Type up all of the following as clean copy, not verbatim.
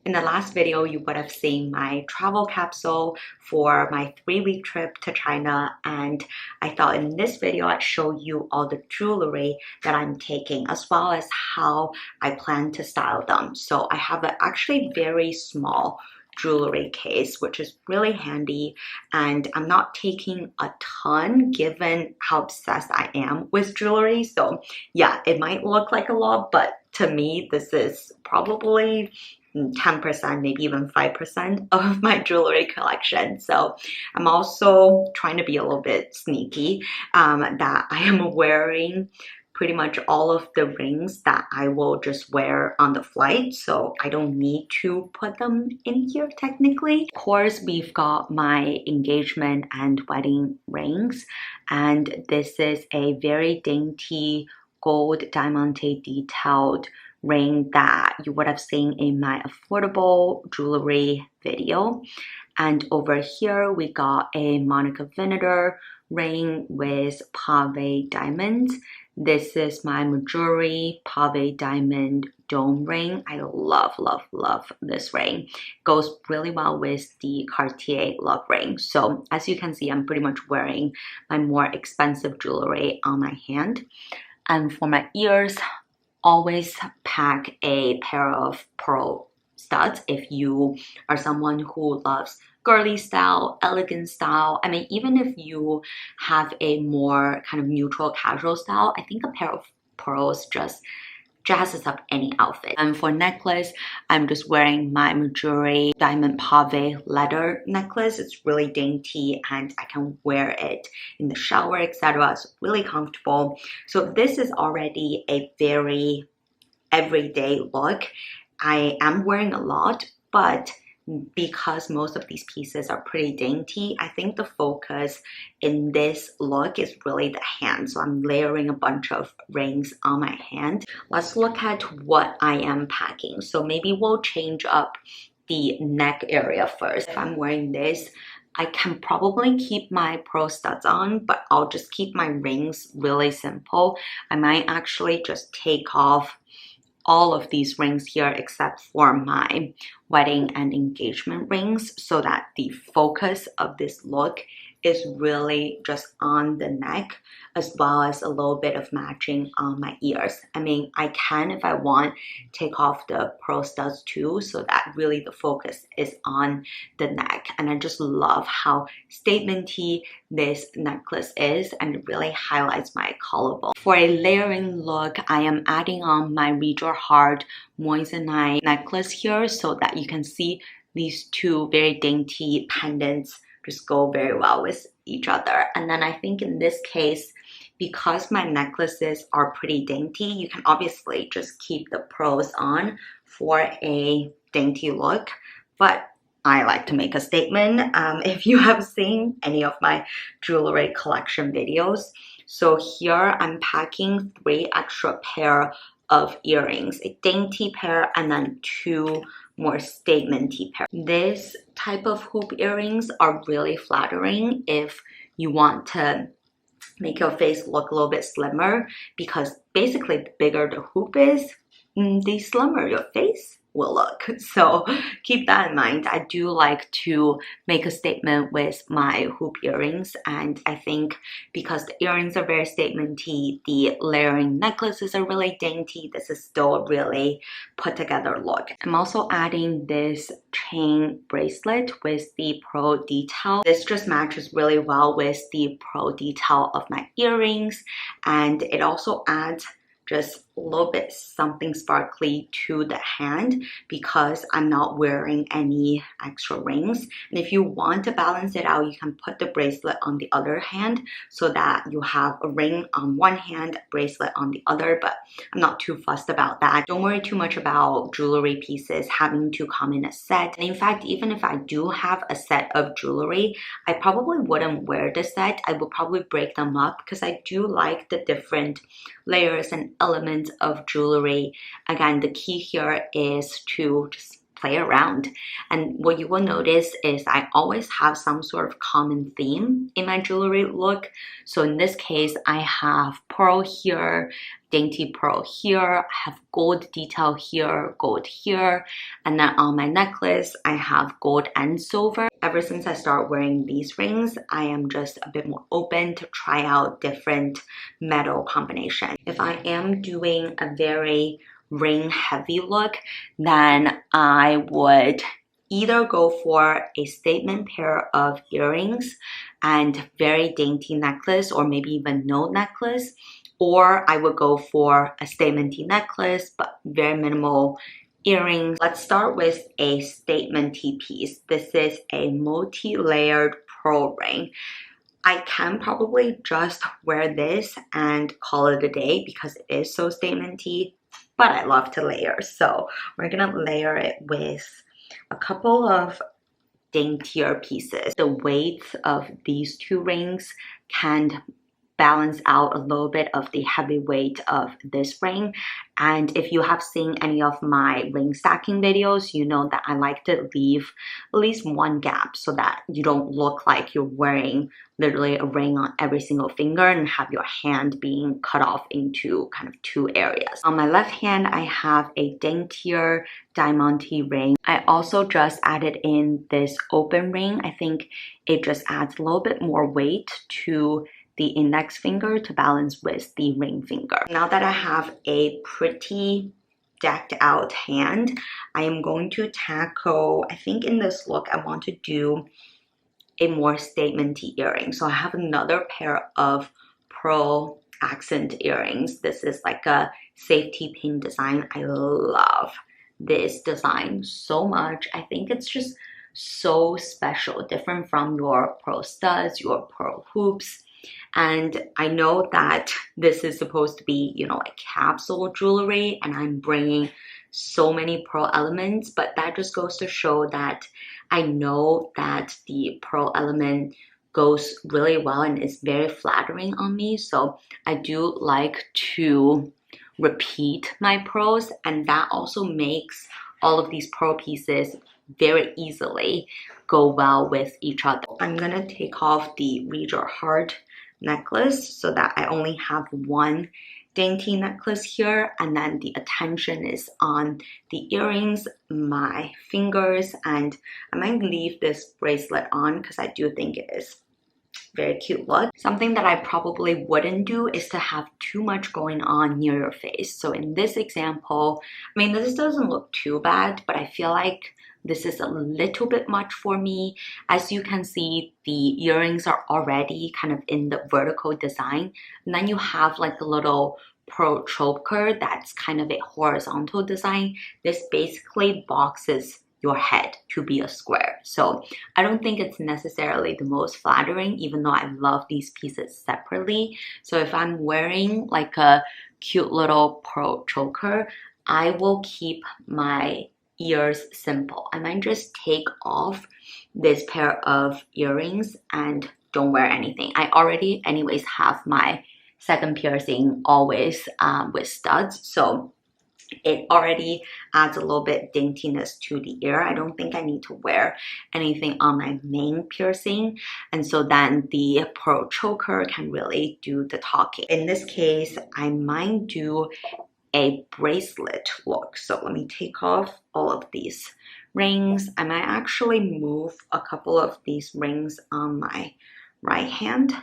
In the last video, you would have seen my travel capsule for my 3-week trip to China, and I thought in this video I'd show you all the jewelry that I'm taking as well as how I plan to style them. So I have an actually very small jewelry case, which is really handy, and I'm not taking a ton given how obsessed I am with jewelry. So yeah, it might look like a lot, but to me this is probably 10%, maybe even 5% of my jewelry collection. So I'm also trying to be a little bit sneaky that I am wearing pretty much all of the rings that I will just wear on the flight, so I don't need to put them in here technically. Of course, we've got my engagement and wedding rings, and this is a very dainty gold diamante detailed ring that you would have seen in my affordable jewelry video. And over here we got a Monica Vinader ring with pave diamonds. This is my Majuri pave diamond dome ring. I love this ring. Goes really well with the Cartier love ring. So as you can see, I'm pretty much wearing my more expensive jewelry on my hand. And for my ears, always pack a pair of pearl studs if you are someone who loves girly style, elegant style. I mean, even if you have a more kind of neutral casual style, I think a pair of pearls just jazzes up any outfit. And for necklace, I'm just wearing my Majuri diamond pave leather necklace. It's really dainty and I can wear it in the shower, etc. It's really comfortable. So this is already a very everyday look. I am wearing a lot, but because most of these pieces are pretty dainty, I think the focus in this look is really the hand. So I'm layering a bunch of rings on my hand. Let's look at what I am packing. So maybe we'll change up the neck area first. If I'm wearing this, I can probably keep my pearl studs on, but I'll just keep my rings really simple. I might actually just take off all of these rings here except for my wedding and engagement rings so that the focus of this look is really just on the neck as well as a little bit of matching on my ears. I mean, I can, if I want, take off the pearl studs too so that really the focus is on the neck. And I just love how statement-y this necklace is, and it really highlights my collarbone. For a layering look, I am adding on my Read Your Heart moissanite necklace here so that you can see these two very dainty pendants just go very well with each other. And then I think in this case, because my necklaces are pretty dainty, you can obviously just keep the pearls on for a dainty look, but I like to make a statement. If you have seen any of my jewelry collection videos, so here I'm packing 3 extra pair of earrings, a dainty pair and then 2 more statement-y pair. This type of hoop earrings are really flattering if you want to make your face look a little bit slimmer, because basically the bigger the hoop is, the slimmer your face will look. So keep that in mind. I do like to make a statement with my hoop earrings, and I think because the earrings are very statement-y, the layering necklaces are really dainty, this is still a really put together look. I'm also adding this chain bracelet with the pearl detail. This just matches really well with the pearl detail of my earrings, and it also adds just a little bit something sparkly to the hand because I'm not wearing any extra rings. And if you want to balance it out, you can put the bracelet on the other hand so that you have a ring on one hand, bracelet on the other, but I'm not too fussed about that. Don't worry too much about jewelry pieces having to come in a set. And in fact, even if I do have a set of jewelry, I probably wouldn't wear the set. I would probably break them up because I do like the different layers and elements of jewelry. Again, the key here is to just play around. And what you will notice is I always have some sort of common theme in my jewelry look. So in this case, I have pearl here, dainty pearl here, I have gold detail here, gold here, and then on my necklace I have gold and silver. Ever since I started wearing these rings, I am just a bit more open to try out different metal combinations. If I am doing a very ring heavy look, then I would either go for a statement pair of earrings and very dainty necklace, or maybe even no necklace, or I would go for a statementy necklace but very minimal earrings. Let's start with a statementy piece. This is a multi-layered pearl ring. I can probably just wear this and call it a day because it is so statementy, but I love to layer. So we're gonna layer it with a couple of daintier pieces. The weight of these two rings can balance out a little bit of the heavy weight of this ring. And if you have seen any of my ring stacking videos, you know that I like to leave at least one gap so that you don't look like you're wearing literally a ring on every single finger and have your hand being cut off into kind of two areas. On my left hand, I have a daintier diamante ring. I also just added in this open ring. I think it just adds a little bit more weight to the index finger to balance with the ring finger. Now that I have a pretty decked out hand, I am going to tackle, I think in this look, I want to do a more statementy earring. So I have another pair of pearl accent earrings. This is like a safety pin design. I love this design so much. I think it's just so special, different from your pearl studs, your pearl hoops. And I know that this is supposed to be, you know, like capsule jewelry, and I'm bringing so many pearl elements, but that just goes to show that I know that the pearl element goes really well and is very flattering on me. So I do like to repeat my pearls, and that also makes all of these pearl pieces very easily go well with each other. I'm gonna take off the Read Your Heart necklace so that I only have one dainty necklace here, and then the attention is on the earrings, my fingers, and I might leave this bracelet on because I do think it is very cute look. Something that I probably wouldn't do is to have too much going on near your face. So in this example, I mean, this doesn't look too bad, but I feel like this is a little bit much for me. As you can see, the earrings are already kind of in the vertical design. And then you have like a little pearl choker that's kind of a horizontal design. This basically boxes your head to be a square. So I don't think it's necessarily the most flattering, even though I love these pieces separately. So if I'm wearing like a cute little pearl choker, I will keep my ears simple. I might just take off this pair of earrings and don't wear anything. I already anyways have my second piercing always with studs, so it already adds a little bit daintiness to the ear. I don't think I need to wear anything on my main piercing, and so then the pearl choker can really do the talking. In this case, I might do a bracelet look. So let me take off all of these rings. I might actually move a couple of these rings on my right hand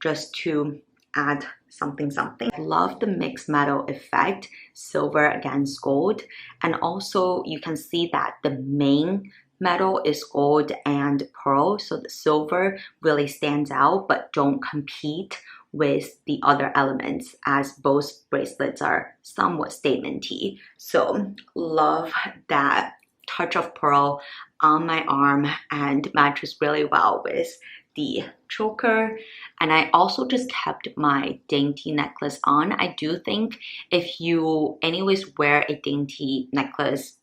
just to add something. I love the mixed metal effect, silver against gold, and also you can see that the main metal is gold and pearl, so the silver really stands out but don't compete with the other elements, as both bracelets are somewhat statementy. So love that touch of pearl on my arm and matches really well with the choker. And I also just kept my dainty necklace on. I do think if you anyways wear a dainty necklace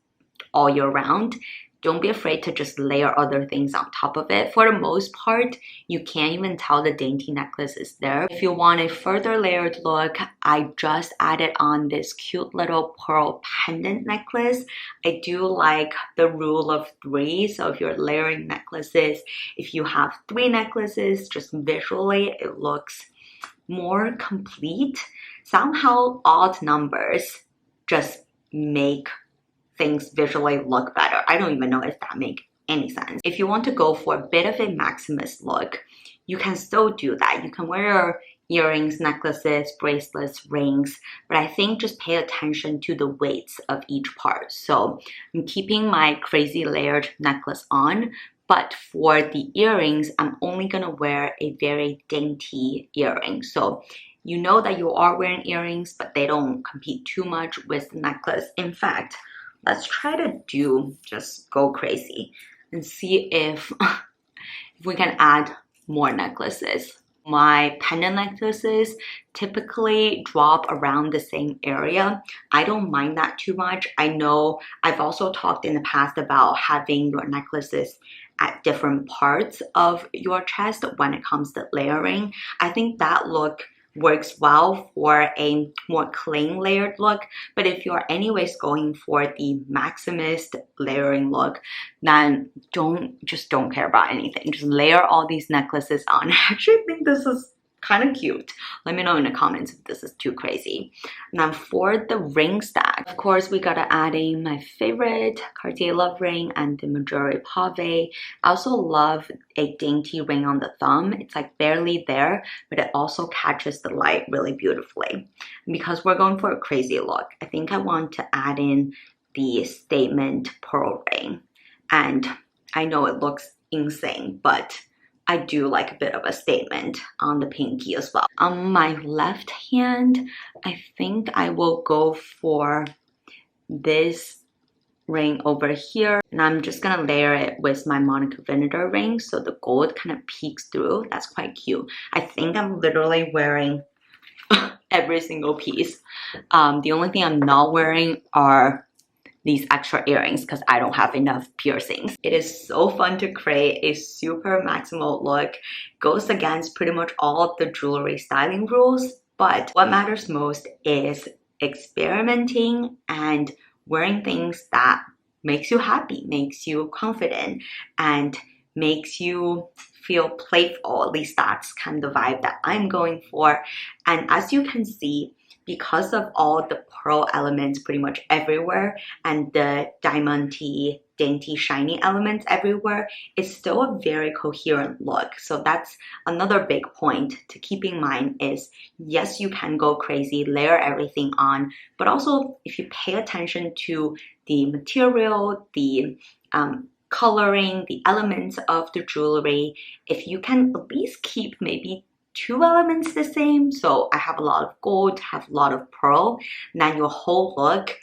all year round, don't be afraid to just layer other things on top of it. For the most part, you can't even tell the dainty necklace is there. If you want a further layered look, I just added on this cute little pearl pendant necklace. I do like the rule of 3. So if you're layering necklaces, if you have 3 necklaces, just visually it looks more complete. Somehow odd numbers just make things visually look better. I don't even know if that makes any sense. If you want to go for a bit of a maximalist look, you can still do that. You can wear your earrings, necklaces, bracelets, rings, but I think just pay attention to the weights of each part. So I'm keeping my crazy layered necklace on, but for the earrings, I'm only gonna wear a very dainty earring. So you know that you are wearing earrings, but they don't compete too much with the necklace. In fact, let's try to just go crazy and see if we can add more necklaces. My pendant necklaces typically drop around the same area. I don't mind that too much. I know I've also talked in the past about having your necklaces at different parts of your chest when it comes to layering. I think that look works well for a more clean layered look, but if you're anyways going for the maximalist layering look, then just don't care about anything. Just layer all these necklaces on. I actually think this is kind of cute. Let me know in the comments if this is too crazy. Now for the ring stack, of course we gotta add in my favorite Cartier Love ring and the Majori Pave. I also love a dainty ring on the thumb. It's like barely there, but it also catches the light really beautifully. And because we're going for a crazy look, I think I want to add in the statement pearl ring. And I know it looks insane, but I do like a bit of a statement on the pinky as well. On my left hand, I think I will go for this ring over here, and I'm just gonna layer it with my Monica Vinader ring so the gold kind of peeks through. That's quite cute. I think I'm literally wearing every single piece. The only thing I'm not wearing are these extra earrings because I don't have enough piercings. It is so fun to create a super maximal look. Goes against pretty much all of the jewelry styling rules, but what matters most is experimenting and wearing things that makes you happy, makes you confident, and makes you feel playful. At least that's kind of the vibe that I'm going for. And as you can see, because of all the pearl elements pretty much everywhere and the diamondy, dainty, shiny elements everywhere, it's still a very coherent look. So that's another big point to keep in mind is, yes, you can go crazy, layer everything on, but also if you pay attention to the material, the coloring, the elements of the jewelry, if you can at least keep maybe two elements the same, so I have a lot of gold, have a lot of pearl, and then your whole look,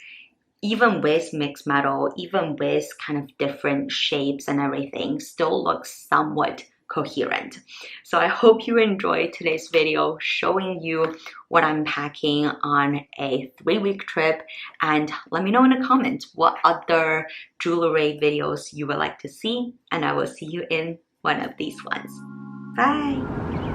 even with mixed metal, even with kind of different shapes and everything, still looks somewhat coherent. So I hope you enjoyed today's video showing you what I'm packing on a 3-week trip, and let me know in the comments what other jewelry videos you would like to see, and I will see you in one of these ones. Bye!